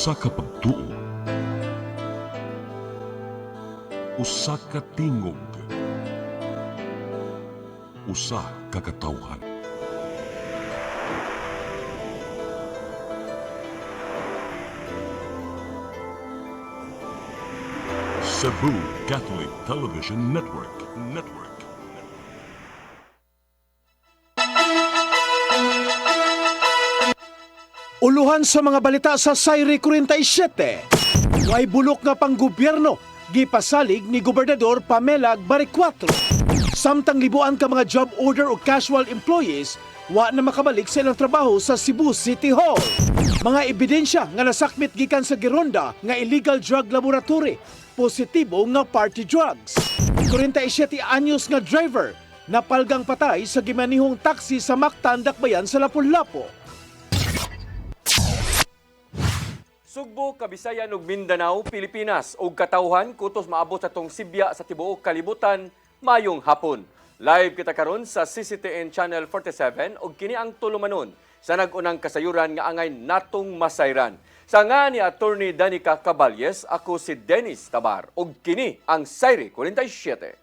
Usa ka pagtuo, usa ka tingog, usa ka katawhan. Cebu Catholic Television Network. Uluhan sa mga balita sa Sayre 47. Way bulok nga panggobyerno gipasalig ni Gobernador Pamela Baricuatro. Samtang libuan ka mga job order o casual employees wa na makabalik sa ilang trabaho sa Cebu City Hall. Mga ebidensya nga nasakmit gikan sa Gironda nga illegal drug laboratory, positibo nga party drugs. 47 anyos nga driver napalgang patay sa gimanihong taxi sa Mactan, Dakbayan sa Lapu-Lapu. Sugbo, Kabisayan ug Mindanao, Pilipinas ug katawhan kutos maabot sa tong Sibya sa tibuok kalibutan mayong hapon. Live kita karon sa CCTN Channel 47 ug kini ang tulumanon sa nag-unang kasayuran nga angay natong masayran. Sa nga ni Attorney Danica Caballes, ako si Dennis Tabar ug kini ang Sayre 47.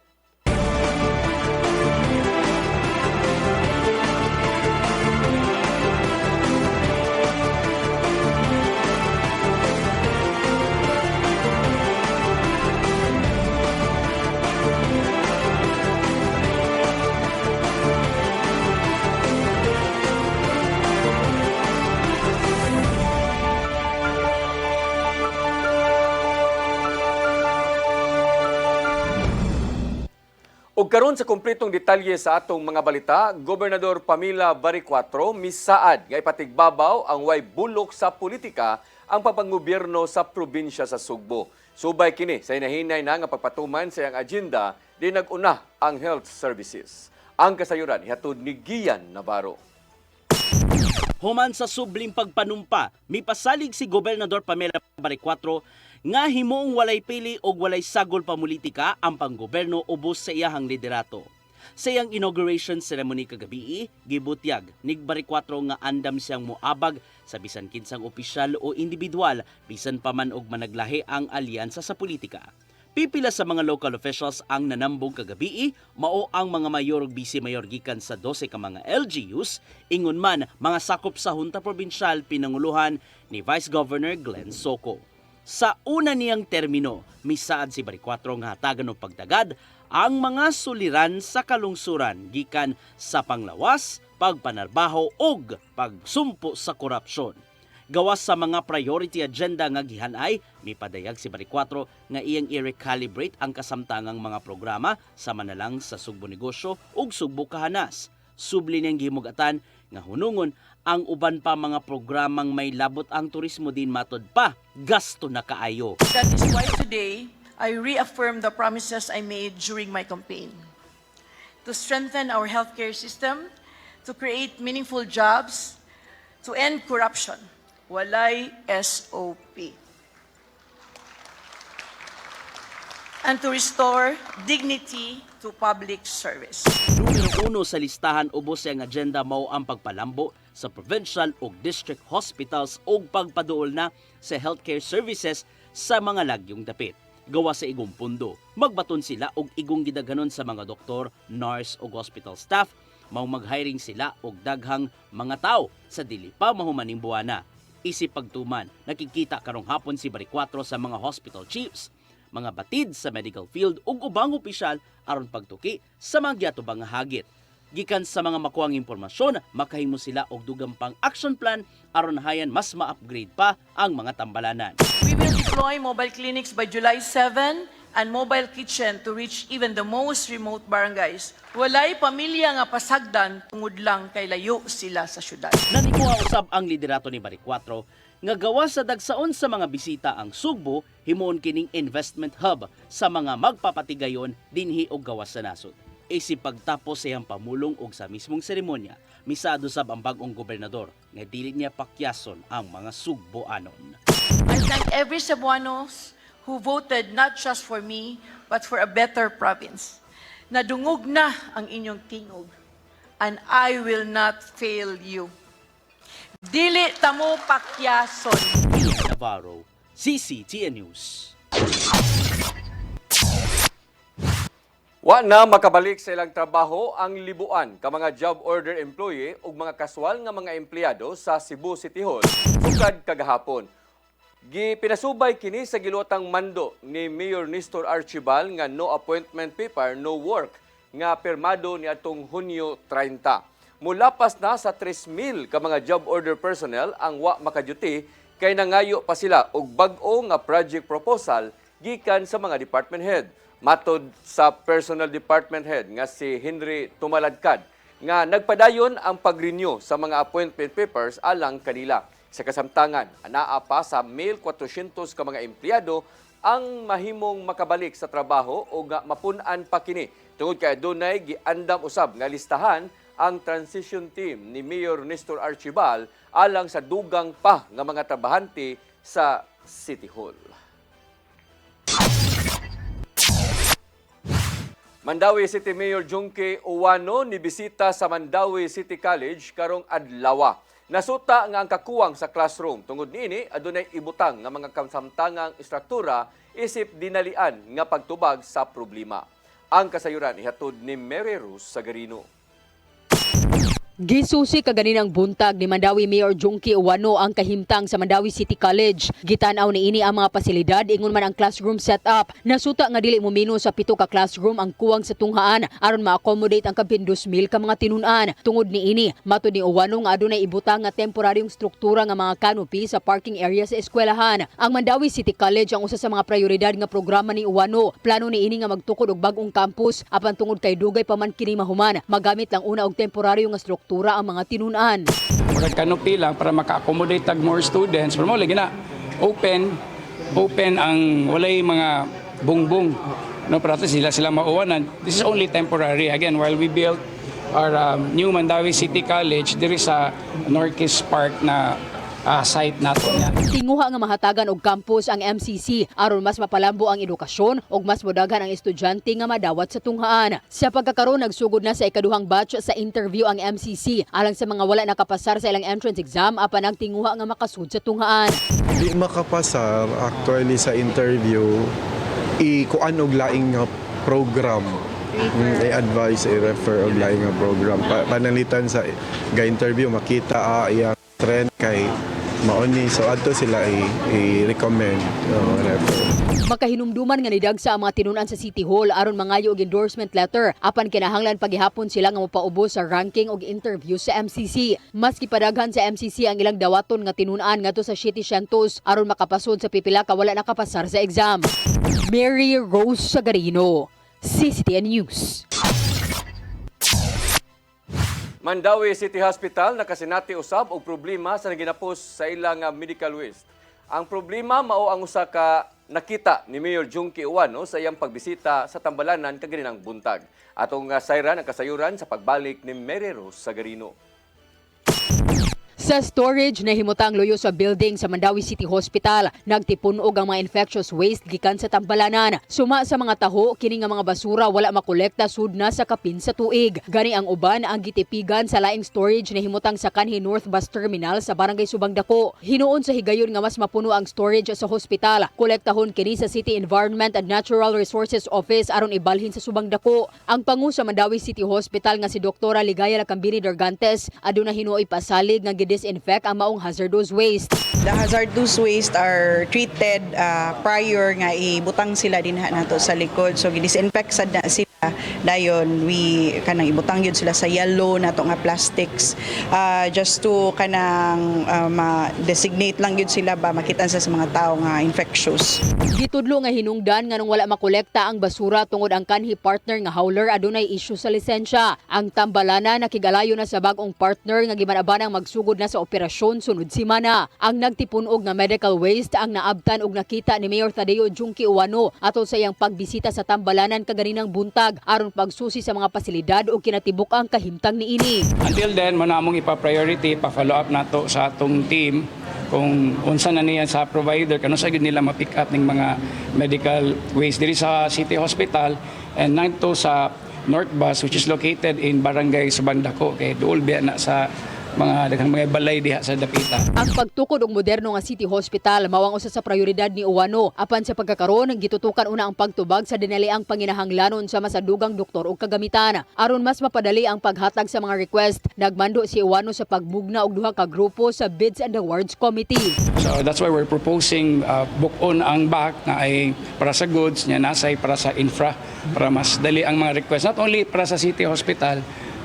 Ug karon sa kumpletong detalye sa atong mga balita, Gobernador Pamela Baricuatro misaad nga ipatigbabaw ang way bulok sa politika ang papangobyerno sa probinsya sa Sugbo. Subay kini sa hinahinay na nga pagpatuman sa iyang agenda di nag-una ang health services. Ang kasayuran ihatod ni Gian Navarro. Human sa subling pagpanumpa, mipasalig si Gobernador Pamela Baricuatro nga himoong walay pili og walay sagol pamulitika ang panggoberno ubos sa iyahang liderato. Sa iyang inauguration ceremony kagabi, gibutyag ni Baricuatro nga andam siyang moabag sa bisan kinsang opisyal o individual bisan pa man og managlahi ang alyansa sa politika. Pipila sa mga local officials ang nanambong kagabi, mao ang mga mayor ug vice-mayor gikan sa 12 ka mga LGUs, ingon man mga sakop sa Hunta Provincial pinanguluhan ni Vice Governor Glenn Soco. Sa una niyang termino, misaad si Baricuatro nga hatagan og pagdagad ang mga suliran sa kalungsuran gikan sa panglawas, pagpanarbaho ug pagsumpo sa korupsyon. Gawas sa mga priority agenda nga gihanay, mipadayag si Baricuatro nga iyang i-recalibrate ang kasamtangang mga programa sa manalang sa Sugbo Negosyo ug Sugbo Kahanas. Subli niyang gihimugatan nga hunungon ang uban pa mga programang may labot ang turismo din matod pa, gasto na kaayo. That is why today, I reaffirm the promises I made during my campaign. To strengthen our healthcare system, to create meaningful jobs, to end corruption. Walay SOP. And to restore dignity to public service. Numero 1 sa listahan ubos ang agenda mao ang pagpalambo sa provincial ug district hospitals ug pagpaduol na sa healthcare services sa mga lagyong dapit. Gawa sa igong pundo, magbaton sila og igong gidaghanon sa mga doktor, nurse ug hospital staff, mao mag-hiring sila og daghang mga tawo sa dili pa mahumaning buwana. Isip pagtuman, nakikita karong hapon si Baricuatro sa mga hospital chiefs, mga batid sa medical field ug ubang opisyal aron pagtuki sa mga giatubang nga hagit. Gikan sa mga makuhang impormasyon, makahimo sila og dugang pang action plan aron hayan mas ma-upgrade pa ang mga tambalanan. We will deploy mobile clinics by July 7 and mobile kitchen to reach even the most remote barangays. Walay pamilya nga pasagdan tungod lang kay layo sila sa syudad. Nanikuha usab ang liderato ni Baricuatro nga gawa sa dagsaon sa mga bisita ang Sugbo, himoon kining investment hub sa mga magpapatigayon dinhi og gawas sa nasod. Isip pagtapos sa iyang pamulong og sa mismong seremonya, misado sab ang bag-ong gobernador nga dili niya pakyason ang mga Sugboanon. I thank every Cebuanos who voted not just for me, but for a better province. Nadungog na ang inyong tingog, and I will not fail you. Dili tamo pakyason. Navarro, CCTN News. Wa na makabalik sa ilang trabaho ang libuan ka mga job order employee ug mga kaswal nga mga empleyado sa Cebu City Hall sukad kagahapon. Gipinasubay kini sa gilotang mando ni Mayor Nestor Archibal nga no appointment paper, no work nga pirmado ni atong Hunyo 30. Mulapas na sa 3,000 ka mga job order personnel ang wa makaduty kay nangayo pa sila og bag-o nga project proposal gikan sa mga department head. Matod sa personal department head nga si Henry Tumaladkad nga nagpadayon ang pag-renew sa mga appointment papers alang kanila. Sa kasamtangan, anaa pa sa 1,400 ka mga empleyado ang mahimong makabalik sa trabaho o nga mapun-an pa kini. Tungod kay adunay giandam usab nga listahan ang transition team ni Mayor Nestor Archibal alang sa dugang pa nga mga trabahante sa City Hall. Mandawi City Mayor Junque Uwano nibisita sa Mandawi City College karong adlaw. Nasuta nga ang kakuwang sa classroom. Tungod niini adunay ibutang nga mga kasamtangang istruktura isip dinalian nga pagtubag sa problema. Ang kasayuran ihatod ni Mary Rose Sagarino. Gisusi kaganinang buntag ni Mandawi Mayor Junque Uwano ang kahimtang sa Mandawi City College. Gitanaw ni ini ang mga pasilidad ingon man ang classroom setup. Nasuta nga dili momino sa 7 ka classroom ang kuwang sa tunghaan aron ma-accommodate ang kapin 2,000 ka mga tinun-an. Tungod ni ini, matud ni Uwano nga adunay ibutang nga temporaryong struktura nga mga canopy sa parking area sa eskwelahan. Ang Mandawi City College ang usa sa mga prioridad nga programa ni Uwano. Plano ni ini nga magtukod og bag-ong campus apan tungod kay dugay pa man kini mahuman, magamit lang una og temporaryo nga struktura ang mga tinun-an. Murag canopy lang para maka-accommodate tag more students. Pero mo lagi na open ang walay mga bungbong. No, para sila mauwanan. This is only temporary. Again, while we build our new Mandawi City College, there is a Norquis Park na site nato niya. Tinguha nga mahatagan og campus ang MCC aron mas mapalambo ang edukasyon ug mas modaghan ang estudyante nga madawat sa tunghaan. Sa pagkakaroon nagsugod na sa ikaduhang batch sa interview ang MCC alang sa mga wala nakapasar sa ilang entrance exam apan ang tinguha nga makasud sa tunghaan. Di makapasar actually sa interview ikuan og laing nga program. I-advise, i-refer og laing nga program. Panalitan sa ga-interview makita iya trend kay mauni so adto sila i-recommend refer. Makahinumduman nga nidagsa ang mga tinunan sa City Hall aron mangayo og endorsement letter apan kinahanglan paghihapon sila nga mopaubos sa ranking og interview sa MCC. Mas gipadaghan sa MCC ang ilang dawaton nga tinunan ngadto sa 700 aron makapasod sa pipila ka wala nakapasar sa exam. Mary Rose Sagarino, CCTN News. Mandawi City Hospital nakasinati usab og problema sa naginapos sa ilang medical waste. Ang problema mao ang usa ka nakita ni Mayor Junque Uwano sa iyang pagbisita sa Tambalanan kaganinang buntag. Atong sayran ang kasayuran sa pagbalik ni Mary Rose Sagarino. Sa storage na himutang loyo sa building sa Mandawi City Hospital, nagtipunog ang mga infectious waste gikan sa Tambalanan. Suma sa mga taho, kini nga mga basura wala makolekta sud na sa kapin sa tuig. Gani ang uban ang gitipigan sa laing storage na himutang sa kanhi North Bus Terminal sa Barangay Subang Dako. Hinuon sa higayon nga mas mapuno ang storage sa hospital. Kolektahon kini sa City Environment and Natural Resources Office aron ibalhin sa Subang Dako. Ang pangu sa Mandawi City Hospital nga si Dr. Ligaya Lacambini Dargantes aduna hinuoy pasalig nga disinfect ang maong hazardous waste. The hazardous waste are treated prior nga ibutang sila dinha nato sa likod. So gidisinfect sad na sila dayon kanang ibutang yun sila sa yellow nato nga plastics just to kanang ma-designate lang yun sila ba makita sa mga tao nga infectious. Gitudlo nga hinungdan nga nung wala makolekta ang basura tungod ang kanhi partner nga hauler adunay issue sa lisensya. Ang Tambalana nakigalayo na sa bag-ong partner nga gimanabanang magsugod na sa operasyon sunod semana. Ang nagtipunog nga medical waste ang naabtan og nakita ni Mayor Tadeo Junque Uwano ato sa iyang pagbisita sa Tambalanan kaganinang buntag aron pagsusi sa mga pasilidad o kinatibuk ang kahimtang niini. Until then, manamong ipa-priority, pa-follow up nato sa atong team kung unsa na niya sa provider kano sa gyud nila ma-pick up ning mga medical waste diri sa City Hospital and nanto sa North Bus which is located in Barangay Subang Dako kay duol biya na sa daghang mga balay diha sa dapita. Ang pagtukod og moderno nga City Hospital mao ang usa sa prioridad ni Uwano. Apan sa pagkakaron gitutukan una ang pagtubag sa dinaliang panginahanglanon sa masadugang doktor ug kagamitan. Aron mas mapadali ang paghatag sa mga request, nagmando si Uwano sa pagbugna og duha ka grupo sa Bids and Awards Committee. So that's why we're proposing book-on ang back na ay para sa goods, niya nasay para sa infra, para mas dali ang mga request. Not only para sa City Hospital,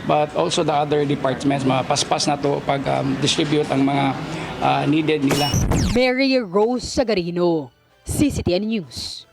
but also the other departments, mapaspas na to pag-distribute ang mga needed nila. Mary Rose Sagarino, CCTN News.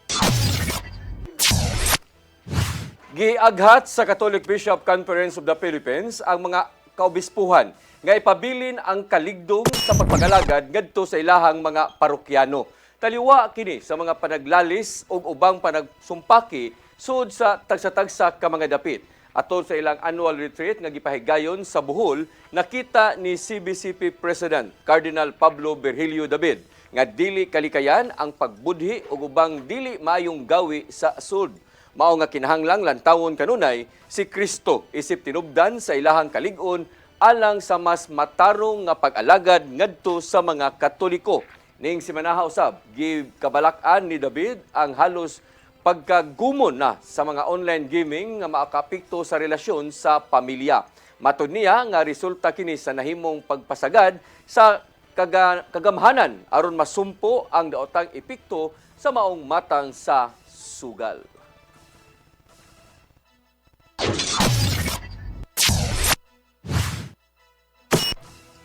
Giaghat sa Catholic Bishop Conference of the Philippines ang mga kaobispuhan nga ipabilin ang kaligdong sa pagpagalagad ngadto sa ilahang mga parokyano. Taliwa kini sa mga panaglalis o ubang panagsumpaki sud sa tagsa-tagsa ka mga dapit. Atol sa ilang annual retreat nga gipahigayon sa Bohol, nakita ni CBCP President Cardinal Pablo Virgilio David nga dili kalikayan ang pagbudhi o ubang dili maayong gawi sa sud. Mao nga kinahanglang lantawon kanunay si Kristo isip tinubdan sa ilahang kalig-on alang sa mas matarong nga pag-alagad ngadto sa mga Katoliko. Ning simanaha usab gikabalak-an ni David ang halos pagkagumon na sa mga online gaming nga maakapekto sa relasyon sa pamilya. Matud niya nga resulta kini sa nahimong pagpasagad sa kagamhanan aron masumpo ang daotang epekto sa maong matang sa sugal.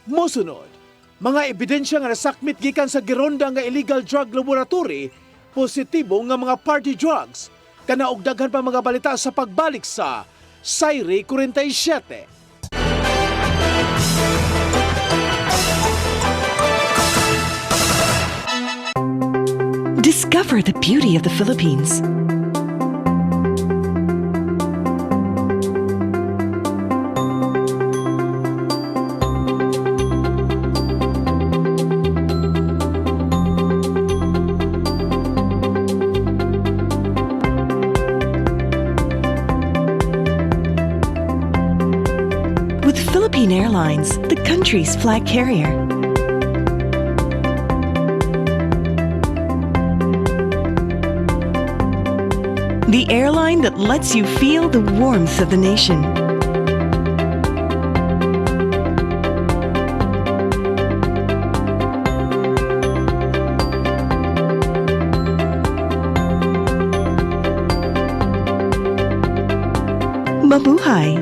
Mosunod, mga ebidensya nga nasakmit gikan sa gironda nga illegal drug laboratory, positibo nga mga party drugs. Kanaog daghan pa mga balita sa pagbalik sa Sayri 47. Discover the beauty of the Philippines. With Philippine Airlines, the country's flag carrier. The airline that lets you feel the warmth of the nation. Mabuhay!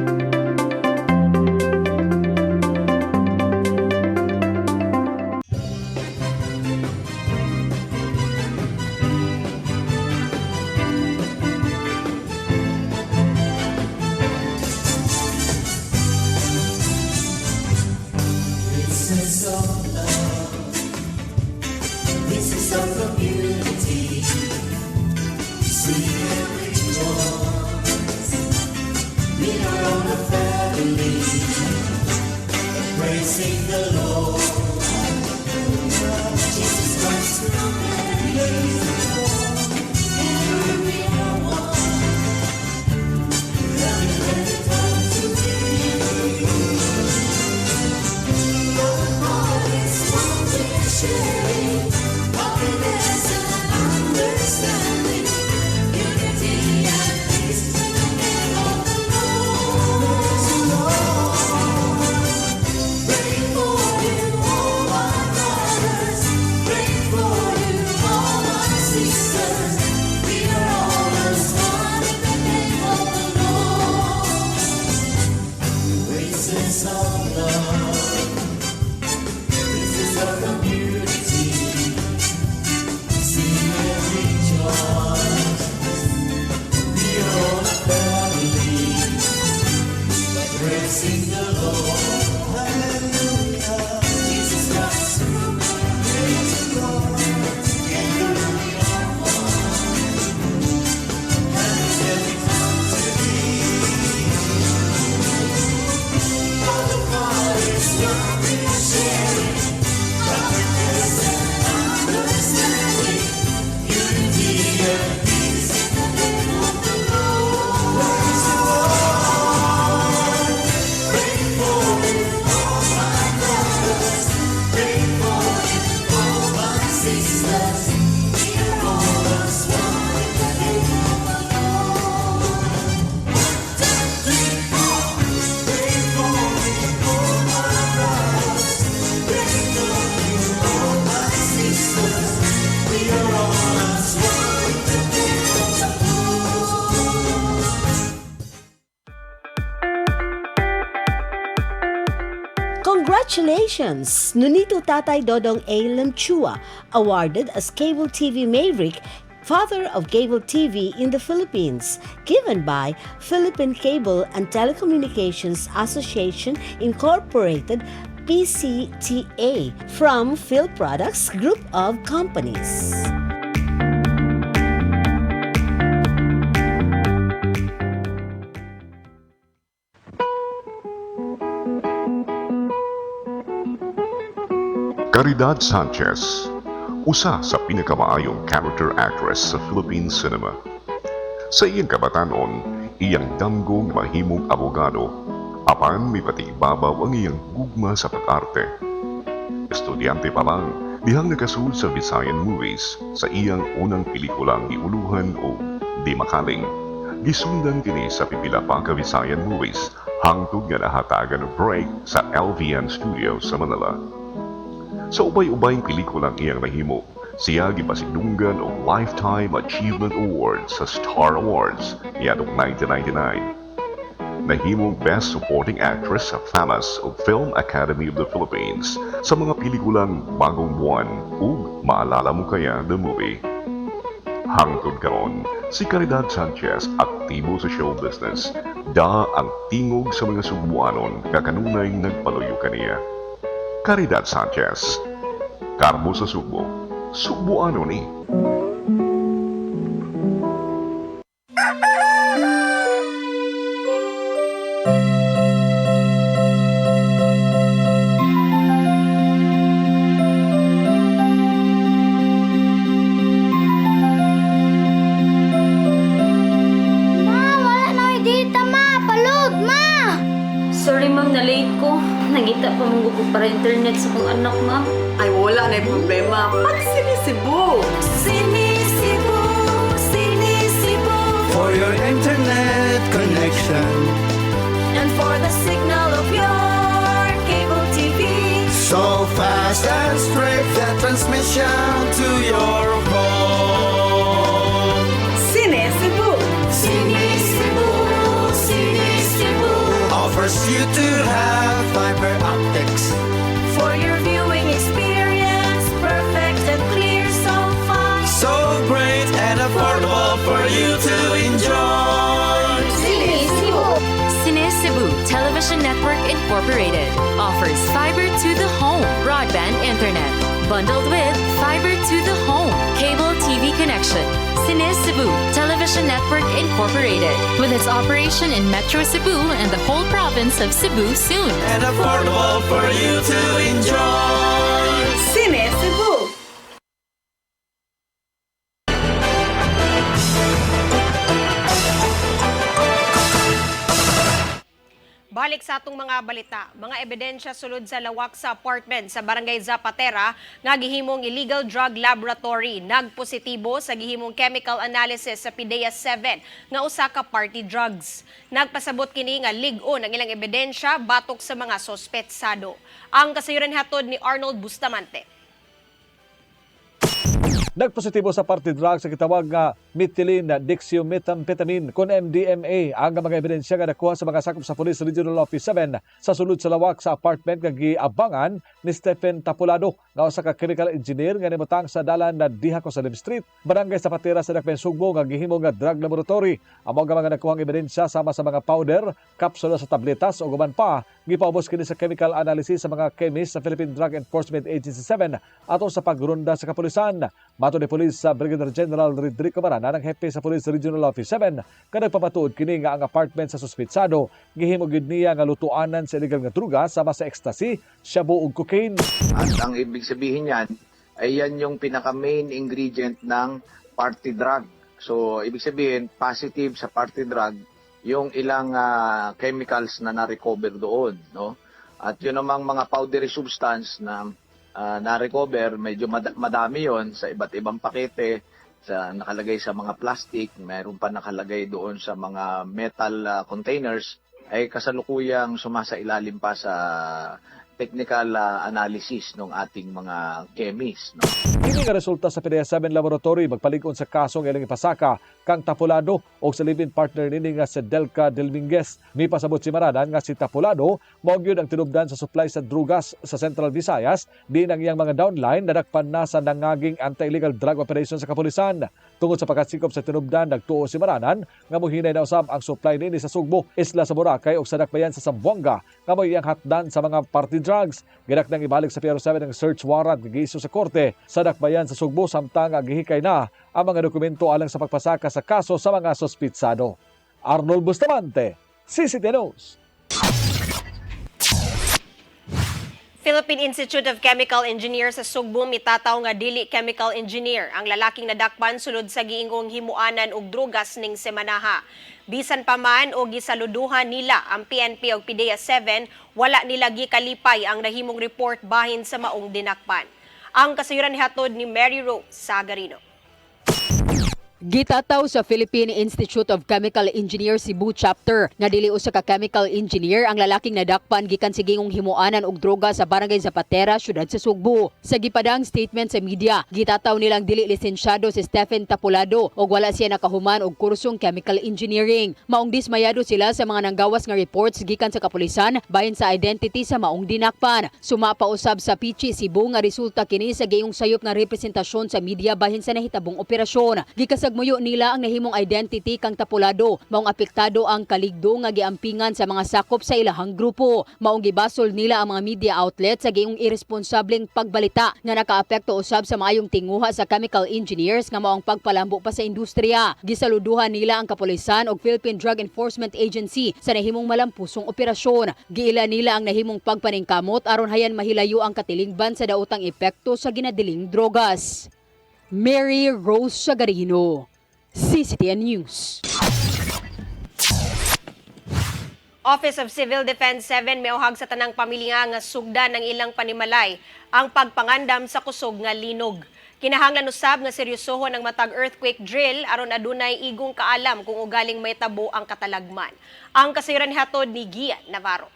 Congratulations! Nunito Tatay Dodong A. Lamchua, awarded as Cable TV Maverick, Father of Cable TV in the Philippines, given by Philippine Cable and Telecommunications Association Incorporated, PCTA, from Phil Products Group of Companies. Caridad Sanchez, usa sa pinakamaayong character actress sa Philippine cinema. Sa iyang kabatanon, iyang damgong mahimong abogado, apan may patibabaw ang iyang gugma sa pag-arte. Estudyante pa lang, dihang nakasul sa Visayan Movies sa iyang unang pelikulang Giuluhan o Di Makaling. Gisundan kini sa pipila pa ka Visayan Movies hangtod nga nahatagan ng break sa LVN Studio sa Manila. Sa ubay-ubayng pelikulang iyang nahimo, siya gipasidunggan og Lifetime Achievement Award sa Star Awards niadtong 1999. Nahimong Best Supporting Actress sa FAMAS o Film Academy of the Philippines sa mga pelikulang Bagong Buwan ug Maalala Mo Kaya the Movie. Hangtod karon, si Caridad Sanchez aktibo sa show business. Da ang tingog sa mga Subuanon kakanunay nagpaluyo kaniya. Caridad Sanchez, Karmo sa Subo, Subuano ni. Sorry ma'am, na-late ko. Nagita pa mong gusto para internet sa kong anak ma'am. Ay, wala na yung problema. Pag sinisibo! Sinisibo, sinisibo. For your internet connection. And for the signal of your cable TV. So fast and straight, the transmission to your phone. Sinisibo! Sinisibo, sinisibo. Offers you to have fiber optics. For your viewing experience, perfect and clear, so fast. So great and affordable for you to enjoy. Sinisibo. Sinisibo Television Network Incorporated offers fiber to the home broadband internet bundled with fiber to the home cable TV connection. Sinisibo Television Network Incorporated with its operation in Metro Cebu and the whole province of Cebu soon. And affordable for you to enjoy. Sinisibo! Balik sa atong mga balita, mga ebidensya sulod sa lawak sa apartment sa Barangay Zapatera nga gihimong illegal drug laboratory nagpositibo sa gihimong chemical analysis sa PDEA 7 nga usa ka party drugs. Nagpasabot kini nga lig-on ang ilang ebidensya batok sa mga sospetsado. Ang kasayuran hatod ni Arnold Bustamante. Nagpositibo sa party drug sa gitawag nga methylene dextromethamphetamine kon MDMA ang mga ebidensya nga nakuha sa mga sakop sa Police Regional Office 7 sa sulod sa lawak sa apartment nga giabangan ni Stephen Tapulado nga usa ka chemical engineer nga nimutang sa dalan na diha ko sa Lim Street, Barangay Zapatera sa Dakpen Sugbo nga gihimo nga drug laboratory. Amo nga mga nakuhang ebidensya sama sa mga powder, kapsula sa tabletas o guban pa gipaubos kini sa chemical analysis sa mga chemist sa Philippine Drug Enforcement Agency 7 ato sa pagronda sa kapulisan. Mato ni Police Brigadier General Rodrigo Marana ng hepe sa Police Regional Office 7 nga nagpamatuod kini nga ang apartment sa suspitsado gihimo gid niya nga lutuanan sa illegal nga druga sama sa ecstasy, shabu ug cocaine. At ang ibig sabihin niyan ay yan yung pinaka main ingredient ng party drug. So ibig sabihin positive sa party drug yung ilang chemicals na na-recover doon, no? At yun namang mga powdery substance na na-recover, medyo madami yon sa iba't ibang pakete, sa nakalagay sa mga plastic, mayroon pa nakalagay doon sa mga metal containers, ay kasalukuyang sumasa ilalim pa sa technical analysis ng ating mga chemists. No? Kini nga resulta sa PDEA-7 laboratory magpalig-on sa kasong ilang ipasaka kang Tapulado o sa live-in partner nini nga si Delca Delminguez. May pasabot si Maranan nga si Tapulado mao gyud ang tinubdan sa supply sa drugas sa Central Visayas di nang iyang mga downline nadakpan na sa nangaging anti-illegal drug operation sa kapulisan. Tungod sa pagkasikop sa tinubdan nagtuo si Maranan nga mohinay na usab ang supply nini sa Sugbo, Isla sa Boracay ug sa dakbayan sa Zamboanga nga mo'y iyang hatdan sa mga party drugs. Gidak nang ibalik sa PRO 7 ang search warrant nga giisu sa korte sa dakbayan sa Sugbo samtang gihikay na ang mga dokumento alang sa pagpasaka sa kaso sa mga sospitsado. Arnold Bustamante, CCTV News. Philippine Institute of Chemical Engineers sa Sugbo mitataw nga dili chemical engineer ang lalaking nadakpan sulod sa giingong himuanan og drugas ning semanaha. Bisan pa man o gisaluduhan nila ang PNP ug PDEA-7, wala nila gikalipay ang nahimong report bahin sa maong dinakpan. Ang kasayuran hatod ni Mary Rose Sagarino. Gitataw sa Philippine Institute of Chemical Engineers Cebu Chapter nga dili usa ka chemical engineer ang lalaking nadakpan gikan sa gingong himuanan og droga sa Barangay Zapatera, syudad sa Sugbo. Sa gipadang statement sa media, gitataw nilang dili lisensyado si Stephen Tapulado ug wala siya nakahuman og kursong chemical engineering. Maong dismayado sila sa mga nanggawas nga reports gikan sa kapulisan bahin sa identity sa maong dinakpan. Sumapa usab sa Pichi Cebu nga resulta kini sa gayong sayop nga representasyon sa media bahin sa nahitabong operasyon. Gikasag muyo nila ang nahimong identity kang Tapulado. Maong apektado ang kaligdo nga giampingan sa mga sakop sa ilahang grupo. Maong gibasol nila ang mga media outlet sa gayong irresponsableng pagbalita nga nakaapekto usab sa maayong tinguha sa chemical engineers nga maong pagpalambo pa sa industriya. Gisaluduhan nila ang kapulisan ug Philippine Drug Enforcement Agency sa nahimong malampusong operasyon. Giila nila ang nahimong pagpaningkamot aron hayan mahilayo ang katilingban sa daotang epekto sa ginadiling drogas. Mary Rose Sagarino, CCTN News. Office of Civil Defense 7 miuhag sa tanang pamilya nga sugdan ng ilang panimalay ang pagpangandam sa kusog nga linog. Kinahanglan usab nga seryosohon ang matag earthquake drill aron adunay igong kaalam kung ugaling may tabo ang katalagman. Ang kasayuran hatod ni Gian Navarro.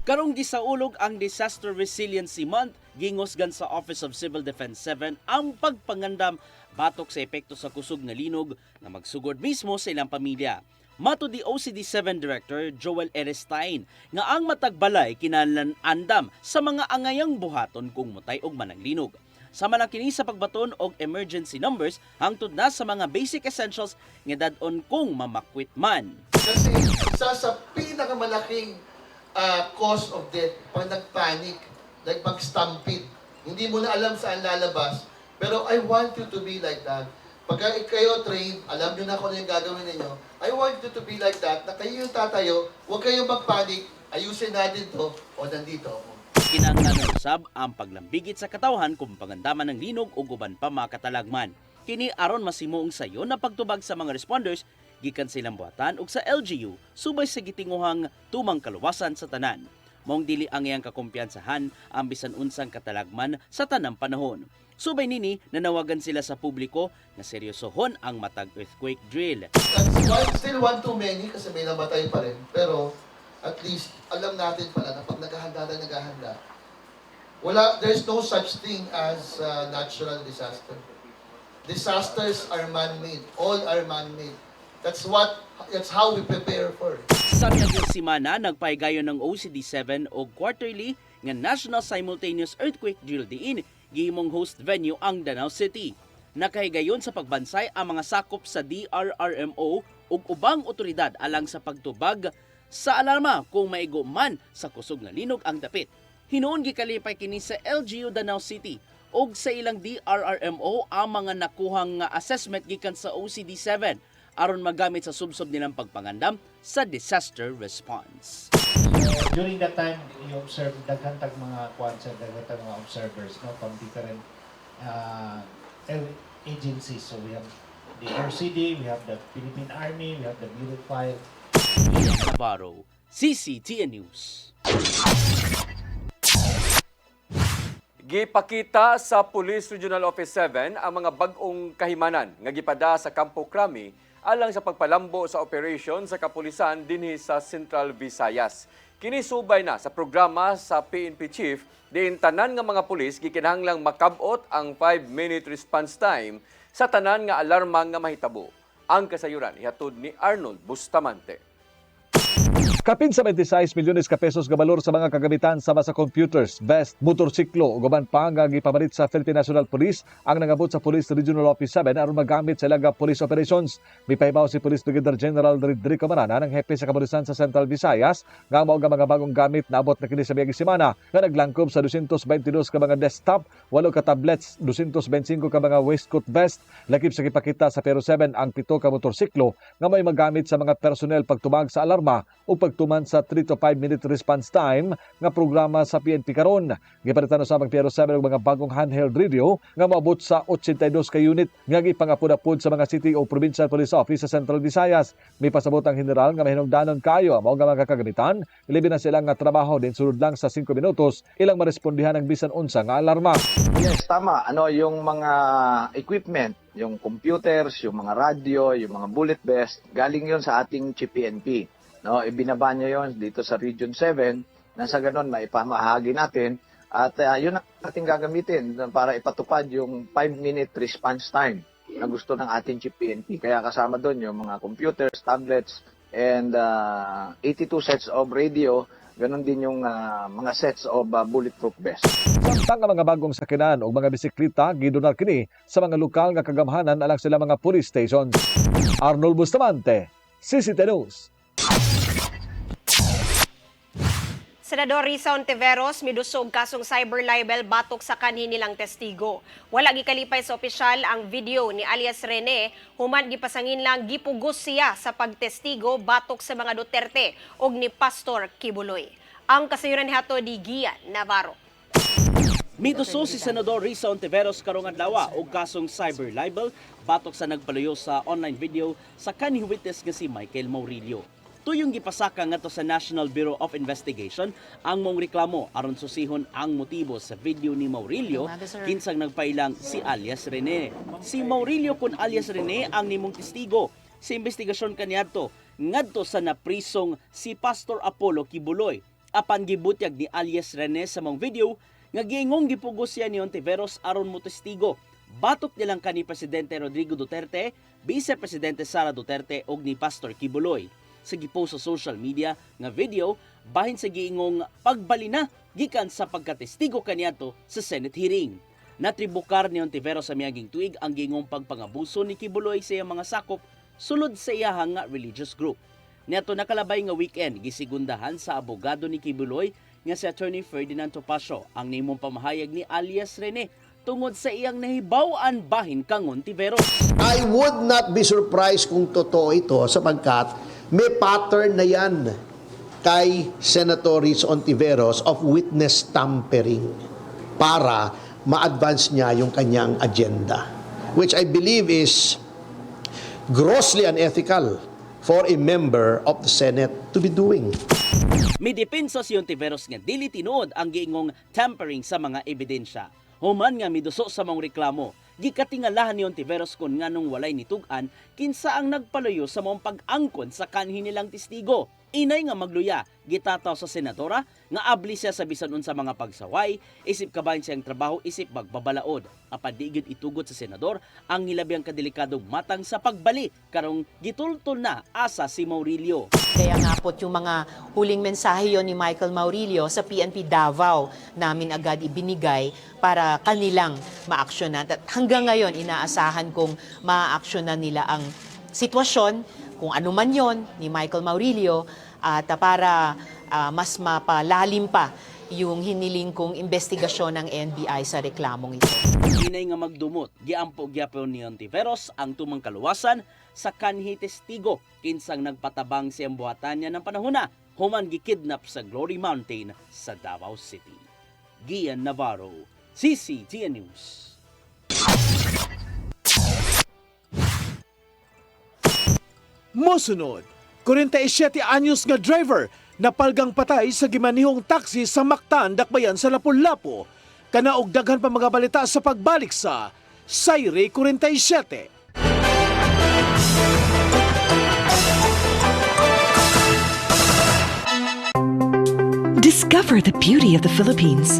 Karong gisaulog ang Disaster Resiliency Month, gingosgan sa Office of Civil Defense 7 ang pagpangandam batok sa epekto sa kusog nga linog na magsugod mismo sa ilang pamilya. Mato di OCD7 Director Joel Erestein nga ang matagbalay kinahanglan andam sa mga angayang buhaton kung mutay og manang linog. Sama na kini sa pagbaton og emergency numbers hangtod na sa mga basic essentials nga dad-on kung mamakwit man. Kasi isa sa pinakamalaking cause of death, pag nagpanic, like pag-stampede, hindi mo na alam saan lalabas, pero I want you to be like that. Pagka kayo trained, alam nyo na kung ano yung gagawin ninyo, I want you to be like that, na kayo yung tatayo, huwag kayong magpanic, ayusin natin to, o nandito ako. Kinahanglan usab ang paglambigit sa katawhan kung pagandaman ng linog o uban pa mga katalagman. Kini aron masimuong sayo na pagtubag sa mga responders gikan silang buhatan ug sa LGU subay sa gitinguhang tumang kaluwasan sa tanan. Maong dili ang iyang kakumpiyansahan ang bisan unsang katalagman sa tanang panahon. Subay nini nanawagan sila sa publiko na seryosohon ang matag earthquake drill. Still one too many kasi may namatay pa rin, pero at least alam natin pala na pag naghahanda, there's no such thing as natural disaster. Disasters are man-made. All are man-made. That's how we prepare for it. Sa miyaging simana, nagpahigayon ng OCD7 o quarterly nga National Simultaneous Earthquake Drill diin, gihimong host venue ang Danau City. Nakahigayon sa pagbansay ang mga sakop sa DRRMO ug ubang otoridad alang sa pagtubag sa alarma kung maigo man sa kusog nga linog ang dapit. Hinuon gikalipay kini sa LGU Danau City ug sa ilang DRRMO ang mga nakuhang assessment gikan sa OCD7 aron magamit sa subsob nilang pagpangandam sa disaster response. During that time, you observe daghan tag mga kwansa, daghan tag mga observers, no, from different agencies. So we have the RCD, we have the Philippine Army, we have the Bureau of Fire. Navarro, CCTN News. Gipakita sa Police Regional Office 7 ang mga bag-ong kahimanan nga gipada sa Campo Crame alang sa pagpalambo sa operasyon sa kapulisan dinhi sa Central Visayas. Kini subay na sa programa sa PNP Chief diin tanan nga mga pulis gikinahanglang makabot ang 5-minute response time sa tanan nga alarma nga mahitabo. Ang kasayuran ihatod ni Arnold Bustamante. Kapin sa 26 milyones ka pesos nga balor sa mga kagamitan sama sa computers, vest, motorsiklo ug uban pa nga gipabalit sa Philippine National Police ang nangabot sa Police Regional Office 7 aron magamit sa ilang police operations. Mipahibaw si Police Brigadier General Rodrigo Marana ng hepe sa kapulisan sa Central Visayas nga mao nga mga bagong gamit naabot na kini sa miaging semana nga naglangkob sa 222 ka mga desktop, 8 ka tablets, 225 ka mga waistcoat vest, lakip sa gipakita sa Pero 7 ang 7 ka motorsiklo nga may magamit sa mga personnel pagtumag sa alarma o pagtuman sa 3 to 5 minute response time nga programa sa PNP karon. Gipalitan sa mga Pero 7 og mga bagong handheld radio nga moabot sa 82 ka unit nga gipangapod-apod sa mga city o provincial police office sa Central Visayas. May pasabot ang general nga mahinungdanon kayo ang mga mga kagamitan, ilibin na sila nga trabaho din sulod lang sa 5 minutos ilang marespondihan ang bisan unsa nga alarma. Yes, tama. Yung mga equipment, yung computers, yung mga radio, yung mga bullet vest, galing yon sa ating Chief PNP. No, ibinaba niya yon dito sa Region 7 na sa ganon maipamahagi natin at yun ang ating gagamitin para ipatupad yung 5-minute response time na gusto ng ating Chief PNP. Kaya kasama doon yung mga computers, tablets, and 82 sets of radio, ganon din yung mga sets of bulletproof vest. Samtang ang mga bagong sakinan o mga bisikleta gidonar kini sa mga lokal nga kagamhanan alang sila mga police stations. Arnold Bustamante, CCT News. Senador Risa Ontiveros midusog kasong cyber libel batok sa kanhi nilang testigo. Wala gikalipay sa opisyal ang video ni alias Rene, human gipasangin lang gipugos siya sa pagtestigo batok sa mga Duterte ug ni Pastor Kibuloy. Ang kasayuran hato di Gian Navarro. Miduso si Senador Risa Ontiveros karong adlaw og kasong cyber libel batok sa nagpaluyo sa online video sa kanhi witness nga si Michael Maurilio. Tuyong gipasaka ngadto sa National Bureau of Investigation ang mong reklamo aron susihon ang motibo sa video ni Maurilio kinsang nagpailang si alias Rene. Si Maurilio kun alias Rene ang nimong testigo sa investigasyon kaniadto ngadto sa naprisong si Pastor Apollo Kibuloy. Apan gibutyag ni alias Rene sa mong video nga giingong gipugos siya ni Ontiveros aron mo testigo. Batok nilang kani Presidente Rodrigo Duterte, Vice Presidente Sara Duterte ug ni Pastor Kibuloy. Sa gipost sa social media nga video bahin sa giingong pagbalina gikan sa pagkatestigo kaniadto sa Senate hearing. Natribukar ni Ontiveros sa miaging tuig ang giingong pagpangabuso ni Kibuloy sa iyang mga sakop sulod sa iyahang religious group. Niadto nakalabay nga weekend gisigundahan sa abogado ni Kibuloy nga si Attorney Ferdinand Topacio ang nimong pamahayag ni alias Rene tungod sa iyang nahibaw-an bahin kang Ontiveros. I would not be surprised kung totoo ito sapagkat may pattern na yan kay Senator Risa Ontiveros of witness tampering para ma-advance niya yung kanyang agenda, which I believe is grossly unethical for a member of the Senate to be doing. May depensa si Ontiveros nga dili tinuod ang giingong tampering sa mga ebidensya. Human nga miduso sa mga reklamo, gikatingalahan ni Ontiveros kung nganong walay nitug-an kinsa ang nagpaluyo sa mga pag-angkon sa kanhi nilang testigo. Inay nga magluya, gitataw sa senadora nga abli siya sa bisan unsa mga pagsaway, isip kabahin siyang trabaho, isip magbabalaod. Apan di gyud itugot sa senador ang hilabiang kadelikadong matang sa pagbali karong gitultol na asa si Maurilio. Kaya nga po yung mga huling mensahe yon ni Michael Maurilio sa PNP Davao namin agad ibinigay para kanilang maaksyonan. At hanggang ngayon inaasahan kong maaaksyonan nila ang sitwasyon kung ano man yon ni Michael Maurilio at para mas mapalalim pa yung hiniling kong investigasyon ng NBI sa reklamong ito. Inay nga magdumot, giampo-gyapon ni Ontiveros ang tumang kaluwasan sa kanhi testigo kinsang nagpatabang siyang buhatan niya ng panahon na human gikidnap sa Glory Mountain sa Davao City. Gian Navarro, CCTN News. Mosunod, 47 anyos nga driver napalgang patay sa gimanihong taxi sa Mactan, Dakbayan sa Lapu-Lapu. Kanaog daghan pa mga balita sa pagbalik sa Sayre 47. Discover the beauty of the Philippines.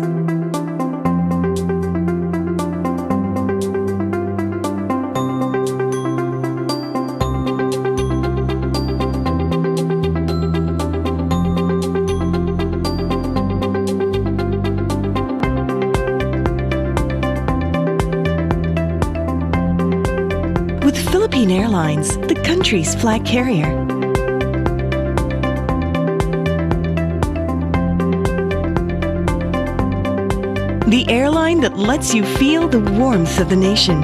With Philippine Airlines, the country's flag carrier. The airline that lets you feel the warmth of the nation.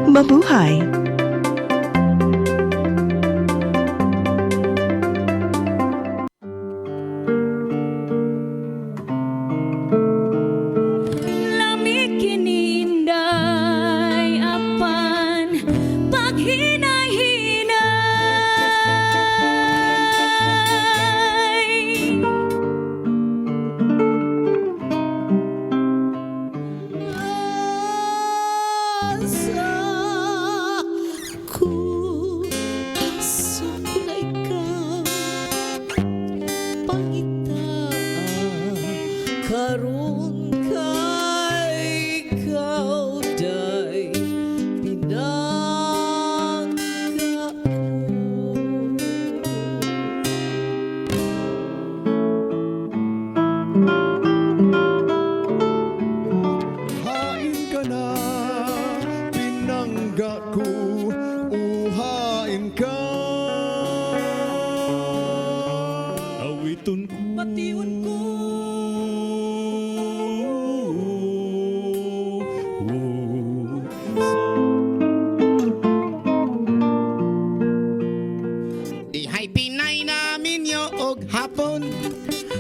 Mabuhay! Dihay Pinay namin yo og hapon,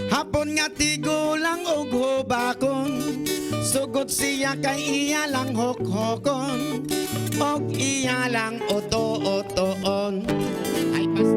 hapon nga tigulang og hubakon. Sugod siya kay iya lang hokhokon, og iya lang oto-otoon. Ay pas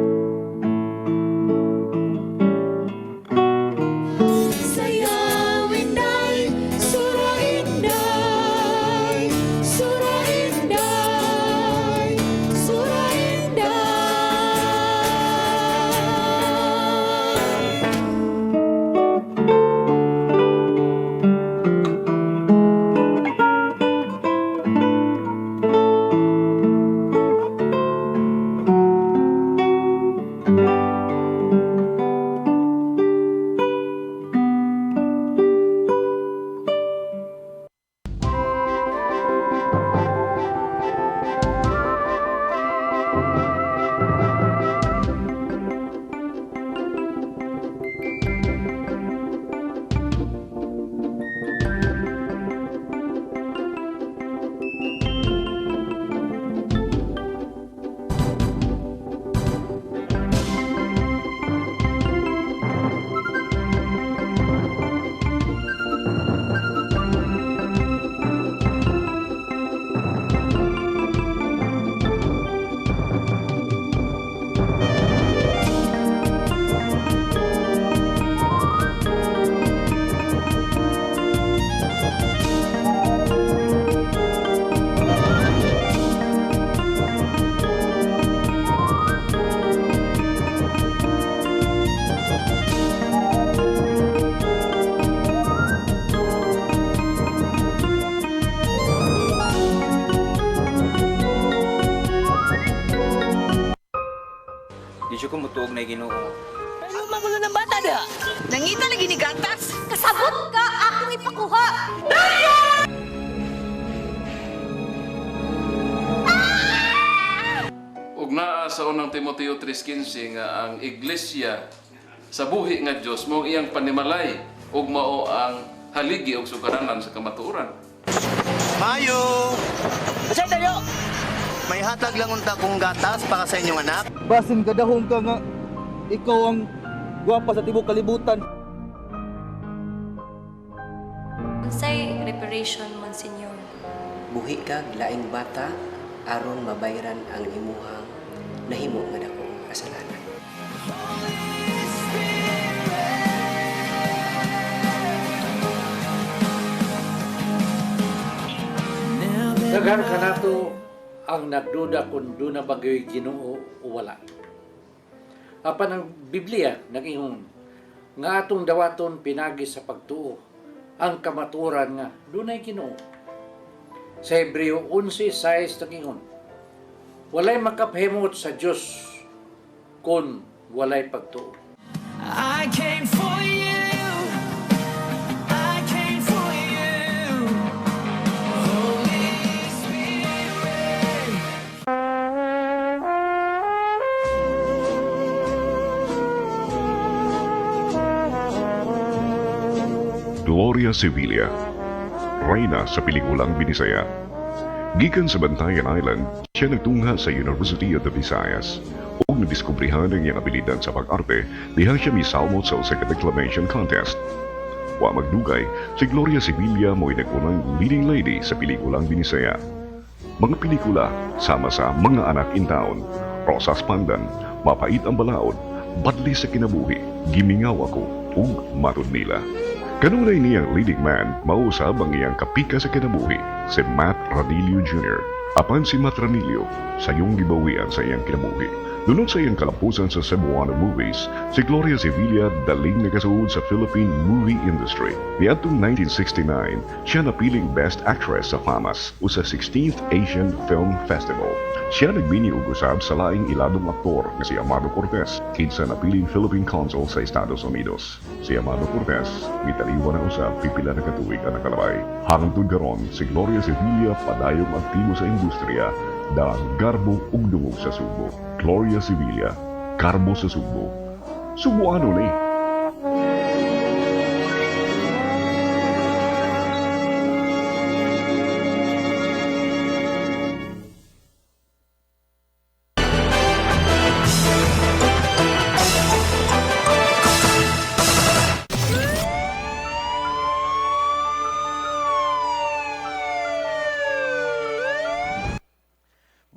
Isyo ko mutuog na Ginoo. Ano magulo ng bata da? Nangita lagi ni gatas? Kasabot ka! Akong ipakuha! Ug naa sa unang Timoteo 3:15 nga ang iglesia sa buhi nga Dios mao iyang panimalay ug mao ang haligi og sukaranan sa kamatuoran. Mayo! Asay tayo! May hatag lang unta kong gatas para sa inyong anak. Basin kadahong ka nga ikaw ang gwapa sa tibok kalibutan. Unsay reparation, Monsignor? Buhi kag laing bata aron mabayran ang imuhang nahimo nga dakong kasalanan. Dagan ka na to ang nagduda kung doon na bagyo'y Ginoo o wala. Apan ang Biblia nag-ingon nga atong dawaton pinagi sa pagtuo ang kamaturan nga doon ay Ginoo. Sa Hebreo 11:6 nag-ingon, walay makapahimot sa Dios kung walay pagtuo. I came for you. I came for you. Holy Spirit. Gloria Sevilla, reyna sa pelikulang Binisaya. Gikan sa Bantayan Island, siya nagtungha sa University of the Visayas ug nadiskubrihan ang iyang abilidad sa pag-arte diha siya misalmot sa usa ka declamation contest. Wa magdugay, si Gloria Sevilla mo'y nag-unang leading lady sa pelikulang Binisaya. Mga pelikula sama sa Mga Anak in Town, Rosas Pandan, Mapait ang Balaod, Badli sa Kinabuhi, Gimingaw Ako, ug Matod Nila. Kanunay niyang leading man, mausab ang iyang kapika sa kinabuhi, si Matt Ranillo Jr. Apan si Matt Ranillo, sayong gibawian sa iyang kinabuhi. Dunod sa iyang kalapusan sa Cebuano Movies, si Gloria Sevilla daling nagasuod sa Philippine movie industry. Niadtong 1969, siya napiling Best Actress sa FAMAS o sa 16th Asian Film Festival. Siya nagbini og usab sa laing iladong aktor nga si Amado Cortez, kinsa napiling Philippine Consul sa Estados Unidos. Si Amado Cortez, mitaliwan ang usab pipila na katuig ang nakalabay. Hangtod karon, si Gloria Sevilla padayong aktibo sa industriya, dahil garbo ug dungog sa Subo. Gloria Sevilla, Garbo sa Subo. Subuano ni.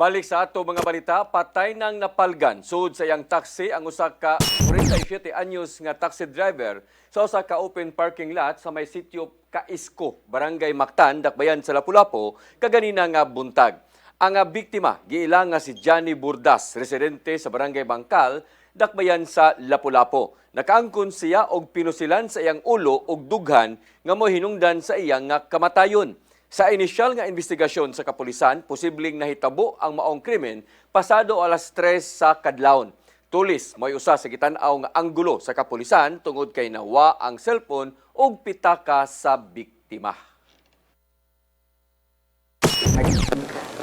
Balik sa ato mga balita, patay nang napalgan sud sa iyang taxi ang usa ka 47 anyos nga taxi driver sa usa ka open parking lot sa may sitio Kaisko, Barangay Mactan, Dakbayan sa Lapu-Lapu, kaganina nga buntag. Ang biktima giilang nga si Johnny Burdas, residente sa Barangay Bangkal, Dakbayan sa Lapu-Lapu. Nakaangkon siya og pinusilan sa iyang ulo og dughan nga mohinungdan sa iyang nga kamatayon. Sa inisyal nga investigasyon sa kapulisan, posibleng nahitabo ang maong krimen pasado alas 3 sa kadlawon. Tulis, may usa sa gitan-aw nga anggulo sa kapulisan tungod kay nawa ang cellphone ug pitaka sa biktima.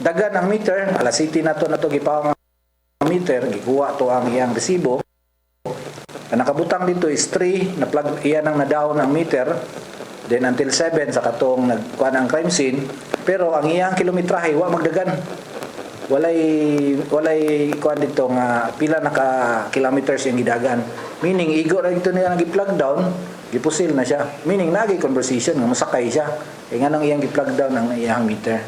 Dagan ang meter, alas 7 na to gipaw ang meter, gikuha to ang iyang resibo. Ang nakabutang dito is 3, na-plug iyan ang nadaon ang meter. Then until 7 sa katong nagkuha ng crime scene, pero ang iyang kilometrahe wa magdagan. Walay kuan dito nga pila na ka kilometers yung gidagan. Meaning igo ra dito niya gi-plug down, gipusil na siya. Meaning nagi conversation nga masakay siya. Kaya nga nang iyang gi-plug down ang iyang meter.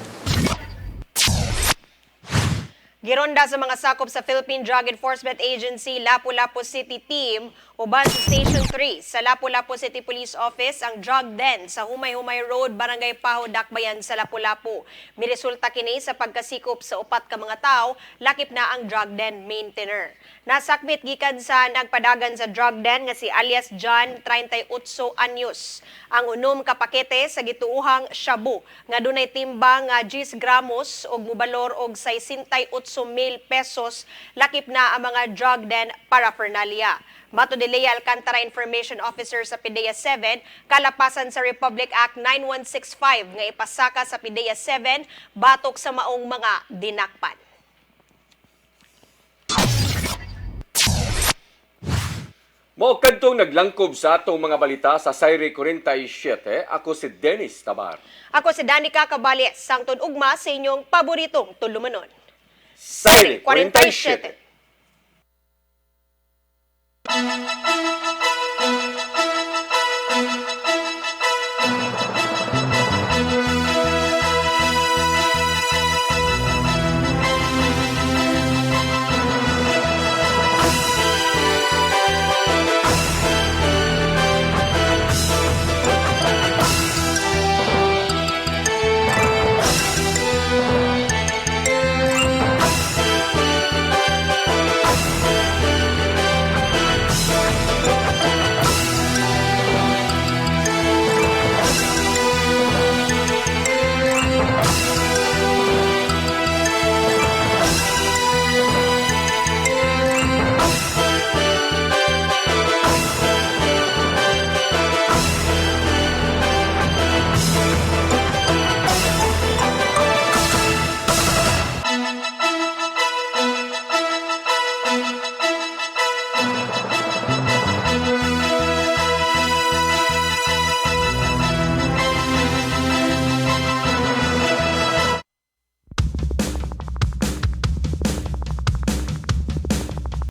Gironda sa mga sakop sa Philippine Drug Enforcement Agency Lapu-Lapu City Team uban sa Station 3 sa Lapu-Lapu City Police Office ang drug den sa Humay-Humay Road, Barangay Paho, Dakbayan sa Lapu-Lapu. Miresulta kini sa pagkasikop sa upat ka mga tao, lakip na ang drug den maintainer. Nasakmit gikan sa nagpadagan sa drug den nga si alias John, 38 anyos. Ang unom ka pakete sa gituuhang shabu nga dunay timbang nga 10 gramos og mubalor og 68,000 pesos, lakip na ang mga drug den paraphernalia. Mato de Lea Alcantara Information Officer sa PDEA 7, kalapasan sa Republic Act 9165 nga ipasaka sa PDEA 7 batok sa maong mga dinakpan. Mo kadtong naglangkob sa atong mga balita sa Sayre 47, ako si Dennis Tabar. Ako si Danica Cabales, sangtod ugma sa inyong paboritong tulumanon. Sayre 47.